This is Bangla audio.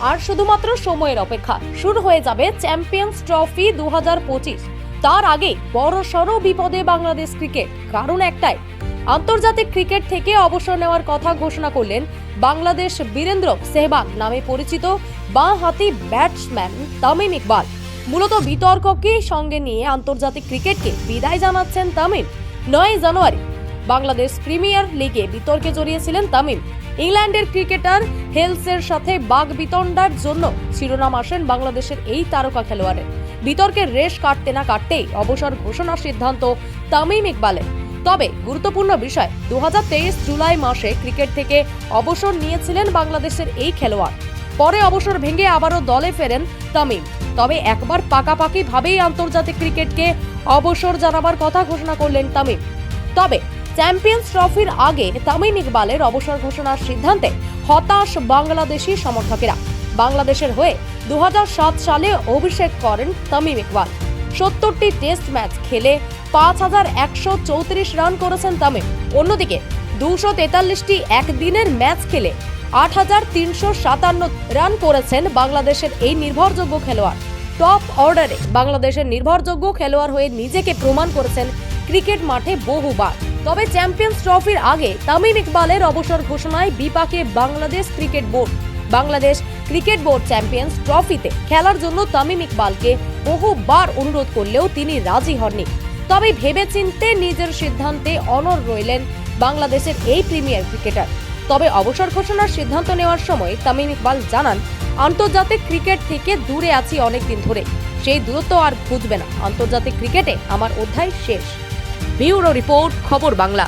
আর শুধুমাত্র সময়ের অপেক্ষা। শুরু হয়ে যাবে চ্যাম্পিয়ন্স ট্রফি 2025। তার আগে বড়সড় বিপদে বাংলাদেশ ক্রিকেট। কারণ একটাই, আন্তর্জাতিক ক্রিকেট থেকে অবসর নেওয়ার কথা ঘোষণা করলেন বাংলাদেশ বীরেন্দ্র সেহবাগ নামে পরিচিত বাঁ হাতি ব্যাটসম্যান তামিম ইকবাল। মূলত বিতর্ককে সঙ্গে নিয়ে আন্তর্জাতিক ক্রিকেটকে বিদায় জানাচ্ছেন তামিম। 9 জানুয়ারি বাংলাদেশ প্রিমিয়ার লিগে বিতর্কে জড়িয়েছিলেন তামিম। ইংল্যান্ডের ক্রিকেটার হেলসের সাথে বাগবিতণ্ডার জন্য শিরোনাম আসেন বাংলাদেশের এই তারকা খেলোয়াড়ের। বিতর্কের রেশ কাটতে না কাটতেই অবসর ঘোষণার সিদ্ধান্ত তামিম ইকবালের। তবে গুরুত্বপূর্ণ বিষয়, 2023 জুলাই মাসে ক্রিকেট থেকে অবসর নিয়েছিলেন বাংলাদেশের এই খেলোয়াড়। পরে অবসর ভেঙে আবারও দলে ফেরেন তামিম। তবে একবার পাকাপাকি ভাবেই আন্তর্জাতিক ক্রিকেটকে অবসর জানাবার কথা ঘোষণা করলেন তামিম। তবে চ্যাম্পিয়ন্স ট্রফির আগে তামিম ইকবালের অবসর ঘোষণার সিদ্ধান্তে হতাশ বাংলাদেশি সমর্থকেরা। বাংলাদেশের হয়ে 2007 সালে অভিষেক করেন তামিম ইকবাল। 70টি টেস্ট ম্যাচ খেলে 5134 রান করেছেন তামিম। অন্যদিকে 243টি একদিনের ম্যাচ খেলে 8357 রান করেছেন বাংলাদেশের এই নির্ভরযোগ্য খেলোয়াড়। টপ অর্ডারে বাংলাদেশের নির্ভরযোগ্য খেলোয়াড় হয়ে নিজেকে প্রমাণ করেছেন ক্রিকেট মাঠে বহুবার। তবে চ্যাম্পিয়ন্স ট্রফির আগে তামিম ইকবালের অবসর ঘোষণায় বিপাকে Bangladesh cricket board. Bangladesh cricket board champions ট্রফিতে খেলার জন্য তামিম ইকবালকে বহুবার অনুরোধ করলেও তিনি রাজি হননি। তবে ভেবেচিন্তে নিজের সিদ্ধান্তে অনড় রইলেন বাংলাদেশের এই প্রিমিয়ার ক্রিকেটার। তবে অবসর ঘোষণার সিদ্ধান্ত নেওয়ার সময় তামিম ইকবাল জানান, আন্তর্জাতিক ক্রিকেট থেকে দূরে আছি অনেকদিন ধরে, সেই দূরত্ব আর ঘুচবে না। আন্তর্জাতিক ক্রিকেটে আমার অধ্যায় শেষ। ব্যুরো রিপোর্ট, খবর বাংলা।